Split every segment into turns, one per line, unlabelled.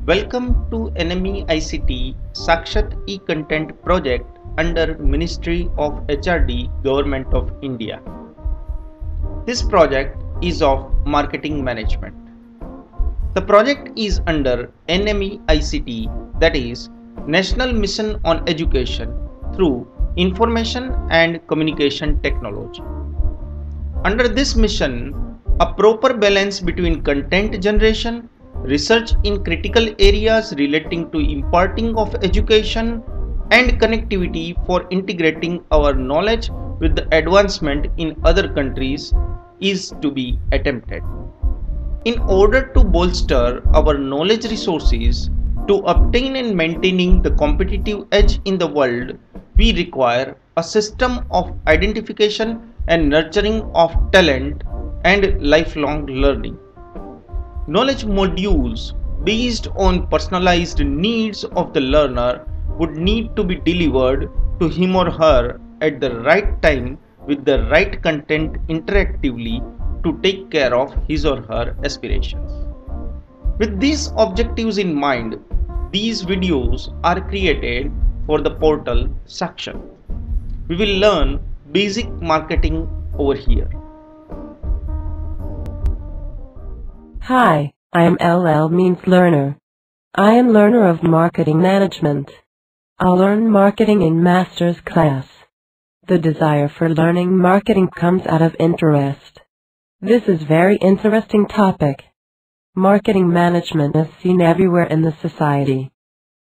Welcome to NME ICT Sakshat e-content project under Ministry of HRD Government of India. This project is of marketing management. The project is under NME ICT, that is National Mission on Education through Information and Communication Technology. Under this mission, a proper balance between content generation, research in critical areas relating to imparting of education, and connectivity for integrating our knowledge with the advancement in other countries is to be attempted. In order to bolster our knowledge resources to obtain and maintaining the competitive edge in the world, we require a system of identification and nurturing of talent and lifelong learning. Knowledge modules based on personalized needs of the learner would need to be delivered to him or her at the right time with the right content interactively to take care of his or her aspirations. With these objectives in mind, these videos are created for the portal Sakshat. We will learn basic marketing over here.
Hi, I am LL means learner. I am learner of marketing management. I'll learn marketing in master's class. The desire for learning marketing comes out of interest. This is very interesting topic. Marketing management is seen everywhere in the society.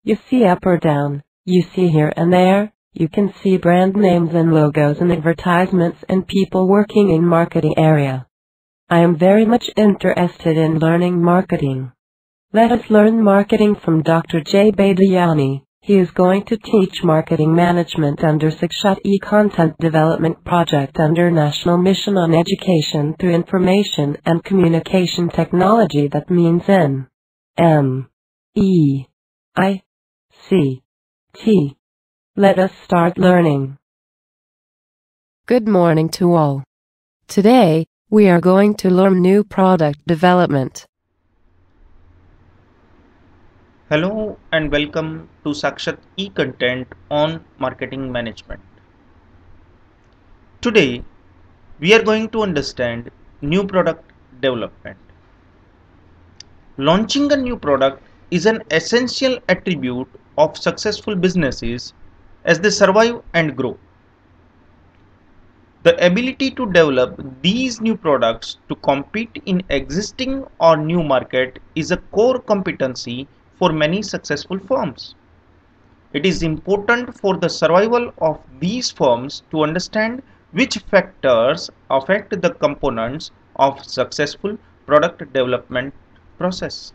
You see up or down, you see here and there, you can see brand names and logos and advertisements and people working in marketing area. I am very much interested in learning marketing. Let us learn marketing from Dr. J. Badiani. He is going to teach marketing management under Sakshat e-content development project under National Mission on Education through Information and Communication Technology, that means NMEICT. Let us start learning.
Good morning to all. Today, we are going to learn new product development.
Hello and welcome to Sakshat e-content on marketing management. Today, we are going to understand new product development. Launching a new product is an essential attribute of successful businesses as they survive and grow. The ability to develop these new products to compete in existing or new market is a core competency for many successful firms. It is important for the survival of these firms to understand which factors affect the components of successful product development process.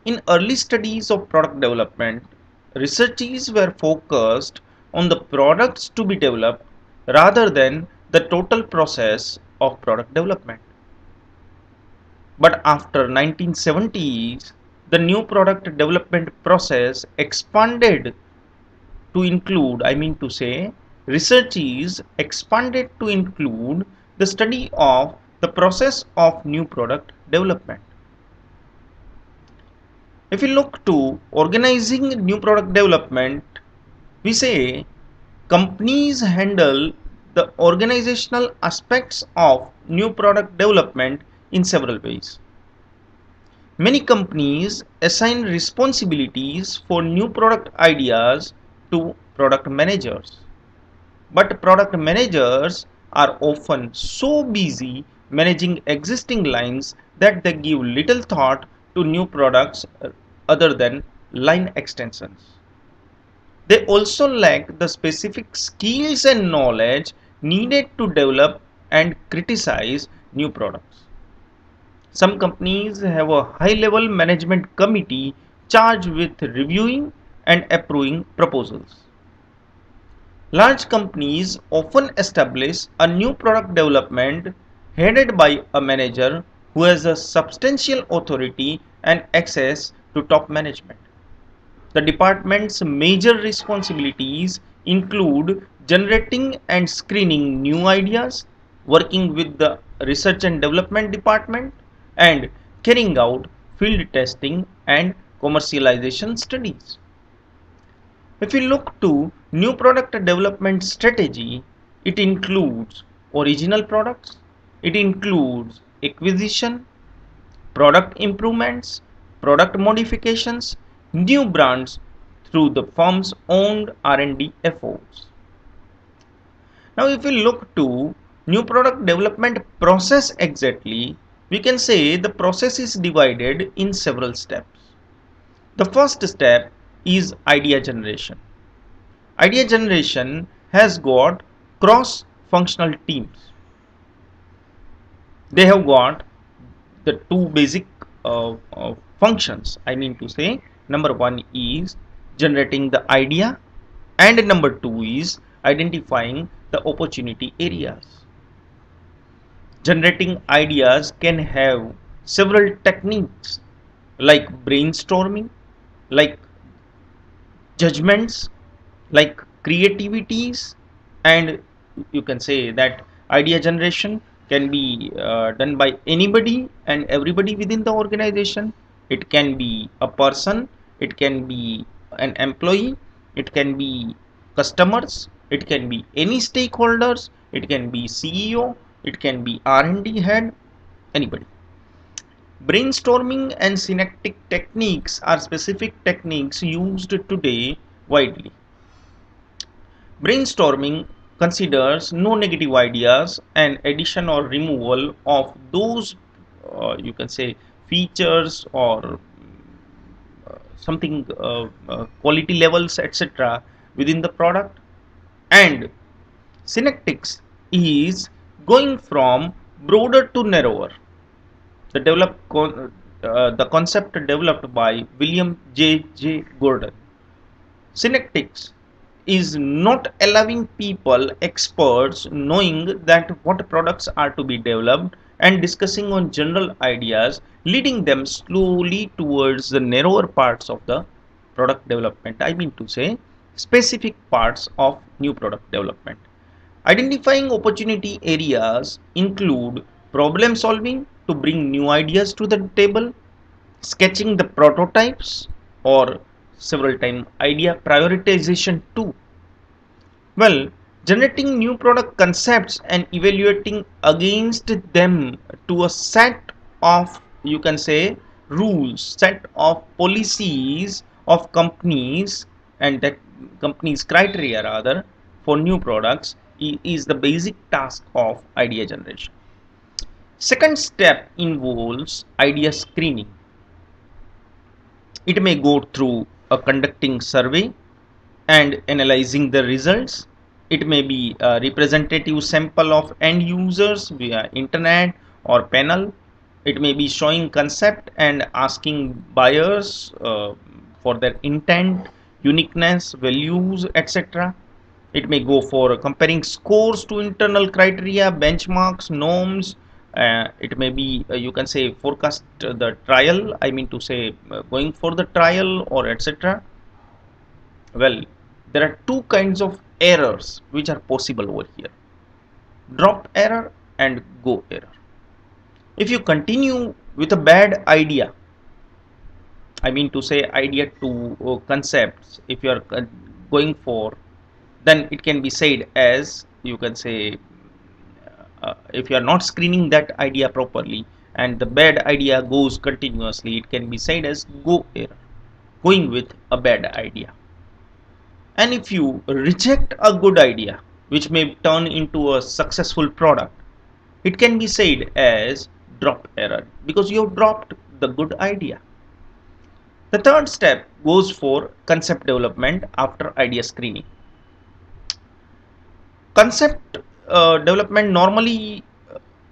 In early studies of product development, researchers were focused on the products to be developed rather than the total process of product development. But after 1970s, the new product development process expanded to include, researchers expanded to include the study of the process of new product development. If we look to organizing new product development, we say companies handle the organizational aspects of new product development in several ways. Many companies assign responsibilities for new product ideas to product managers. But product managers are often so busy managing existing lines that they give little thought to new products other than line extensions. They also lack the specific skills and knowledge needed to develop and criticize new products. Some companies have a high-level management committee charged with reviewing and approving proposals. Large companies often establish a new product development headed by a manager who has a substantial authority and access to top management. The department's major responsibilities include generating and screening new ideas, working with the research and development department, and carrying out field testing and commercialization studies. If we look to new product development strategy, it includes original products, it includes acquisition, product improvements, product modifications, new brands through the firm's own R&D efforts. Now if we look to new product development process exactly, we can say the process is divided in several steps. The first step is idea generation. Idea generation has got cross-functional teams. They have got the two basic functions. I mean to say, number one is generating the idea, and number two is identifying the opportunity areas. Generating ideas can have several techniques like brainstorming, like judgments, like creativities, and you can say that idea generation can be done by anybody and everybody within the organization. It can be a person, it can be an employee, it can be customers, it can be any stakeholders, it can be CEO, it can be R&D head, anybody. Brainstorming and synaptic techniques are specific techniques used today widely. Brainstorming considers no negative ideas and addition or removal of those you can say features or something quality levels etc. within the product. And synaptics is going from broader to narrower. The concept developed by William J. Gordon. Synaptics is not allowing people, experts, knowing that what products are to be developed and discussing on general ideas, leading them slowly towards the narrower parts of the product development. I mean to say specific parts of new product development. Identifying opportunity areas include problem solving to bring new ideas to the table, sketching the prototypes, or several time idea prioritization too. Well, generating new product concepts and evaluating against them to a set of, you can say, rules, set of policies of companies, and that companies criteria rather for new products is the basic task of idea generation. Second step involves idea screening. It may go through a conducting survey and analyzing the results. It may be a representative sample of end users via internet or panel. It may be showing concept and asking buyers for their intent, uniqueness, values, etc. It may go for comparing scores to internal criteria, benchmarks, norms. It may be you can say forecast the trial. I mean to say going for the trial or etc. Well, there are two kinds of errors which are possible over here: drop error and go error. If you continue with a bad idea, I mean to say idea to concepts, if you are going for, then it can be said as, you can say, if you are not screening that idea properly and the bad idea goes continuously, it can be said as go error, going with a bad idea. And if you reject a good idea which may turn into a successful product, it can be said as drop error, because you have dropped the good idea. The third step goes for concept development after idea screening. Concept development normally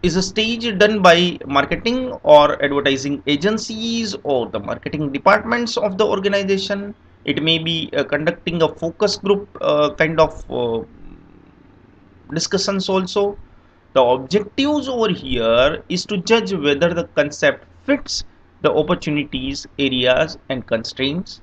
is a stage done by marketing or advertising agencies or the marketing departments of the organization. It may be conducting a focus group kind of discussions also. The objectives over here is to judge whether the concept fits the opportunities, areas and constraints,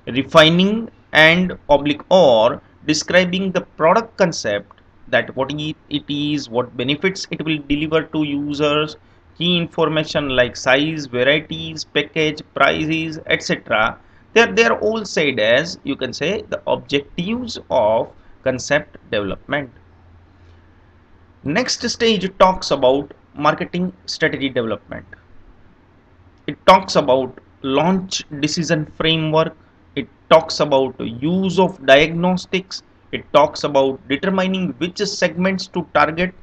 refining and oblique or describing the product concept, that what it is, what benefits it will deliver to users, key information like size, varieties, package, prices, etc. They are all said as, you can say, the objectives of concept development. Next stage talks about marketing strategy development. It talks about launch decision framework. It talks about use of diagnostics. It talks about determining which segments to target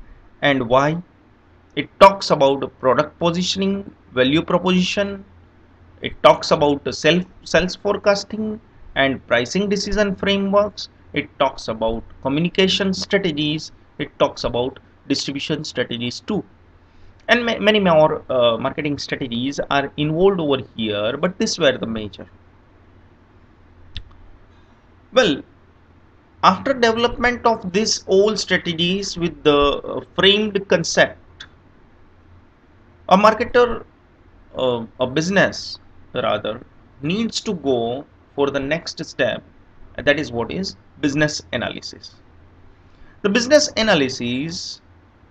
and why. It talks about product positioning, value proposition. It talks about sales forecasting and pricing decision frameworks. It talks about communication strategies. It talks about distribution strategies too. And many more marketing strategies are involved over here, but these were the major. Well, after development of these all strategies with the framed concept, a marketer, a business rather, needs to go for the next step, and that is what is business analysis. The business analysis,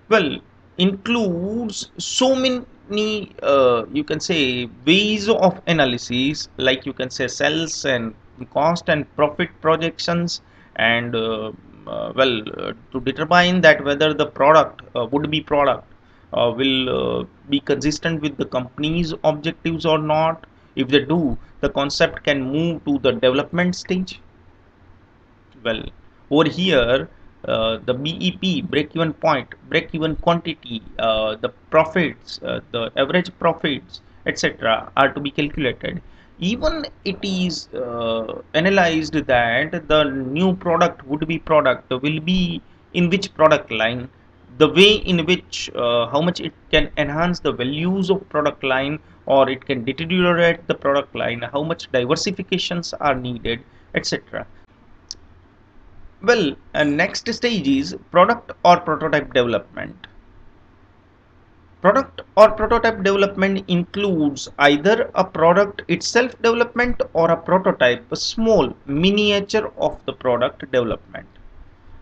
well, includes so many, you can say, ways of analysis, like you can say sales and cost and profit projections, and to determine that whether the product, would be product, will be consistent with the company's objectives or not. If they do, the concept can move to the development stage. Well, over here, the BEP, break-even point, break-even quantity, the profits, the average profits, etc., are to be calculated. Even it is analyzed that the new product, would be product, will be in which product line, the way in which, how much it can enhance the values of product line, or it can deteriorate the product line, how much diversifications are needed, etc. Well, next stage is product or prototype development. Product or prototype development includes either a product itself development or a prototype, a small miniature of the product development.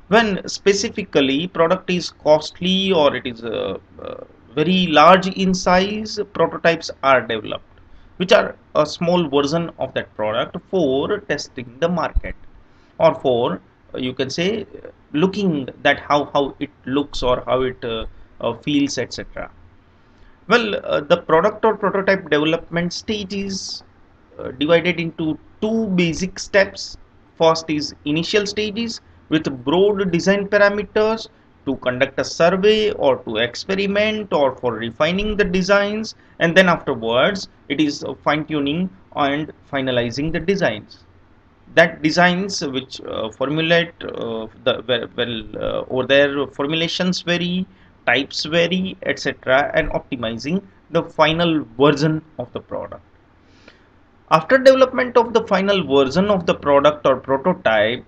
When specifically product is costly or it is very large in size, prototypes are developed, which are a small version of that product for testing the market, or for, you can say, looking that how it looks or how it feels, etc. Well, the product or prototype development stage is divided into two basic steps. First is initial stages with broad design parameters to conduct a survey or to experiment or for refining the designs, and then afterwards it is fine tuning and finalizing the designs. That designs which formulate over there, formulations vary, types vary, etc., and optimizing the final version of the product. After development of the final version of the product or prototype,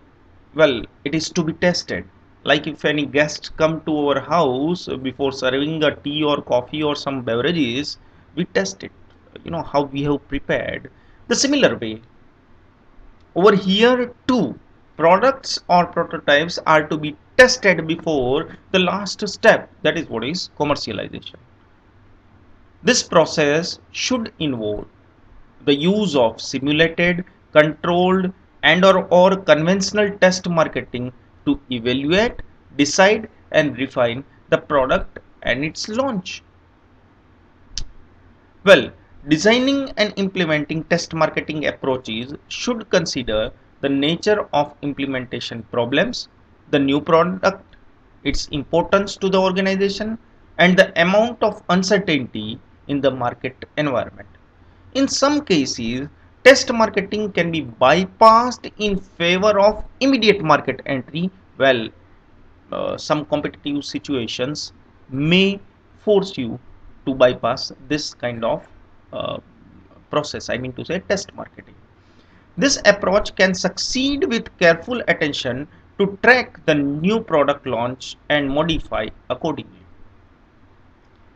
well, it is to be tested. Like if any guests come to our house, before serving a tea or coffee or some beverages, we test it, how we have prepared. The similar way, over here too, products or prototypes are to be tested before the last step, that is what is commercialization. This process should involve the use of simulated, controlled, and or conventional test marketing to evaluate, decide and refine the product and its launch. Well, designing and implementing test marketing approaches should consider the nature of implementation problems, the new product, its importance to the organization, and the amount of uncertainty in the market environment. In some cases, test marketing can be bypassed in favor of immediate market entry. Well, some competitive situations may force you to bypass this kind of uh, process, I mean to say test marketing. This approach can succeed with careful attention to track the new product launch and modify accordingly.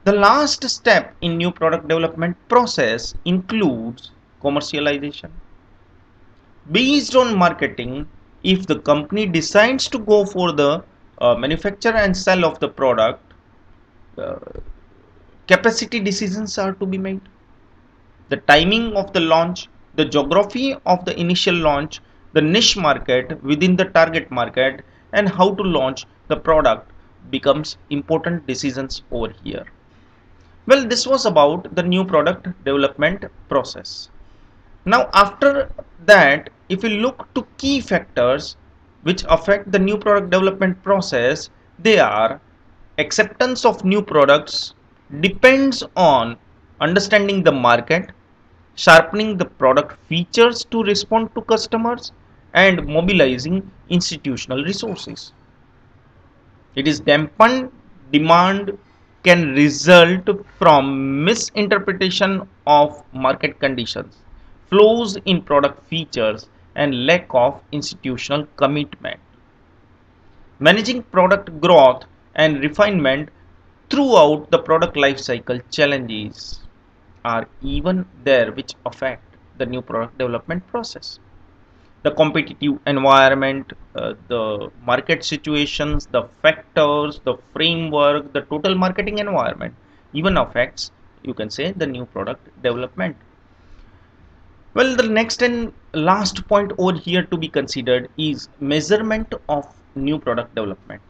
The last step in new product development process includes commercialization. Based on marketing, if the company decides to go for the manufacture and sell of the product, uh, capacity decisions are to be made. The timing of the launch, the geography of the initial launch, the niche market within the target market, and how to launch the product becomes important decisions over here. Well, this was about the new product development process. Now, after that, if we look to key factors which affect the new product development process, they are acceptance of new products depends on understanding the market, sharpening the product features to respond to customers, and mobilizing institutional resources. It is dampened demand can result from misinterpretation of market conditions, flaws in product features, and lack of institutional commitment. Managing product growth and refinement throughout the product life cycle challenges are even there which affect the new product development process. The competitive environment, the market situations, the factors, the framework, the total marketing environment even affects, you can say, the new product development. Well, the next and last point over here to be considered is measurement of new product development.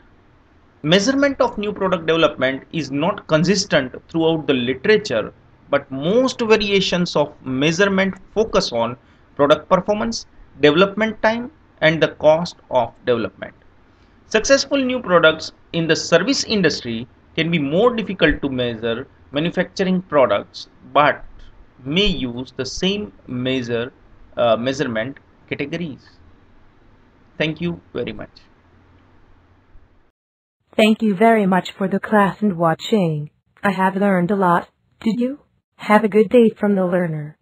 Measurement of new product development is not consistent throughout the literature, but most variations of measurement focus on product performance, development time, and the cost of development. Successful new products in the service industry can be more difficult to measure manufacturing products, but may use the same measurement categories. Thank you very much.
Thank you very much for the class and watching. I have learned a lot. Did you? Have a good day from the learner.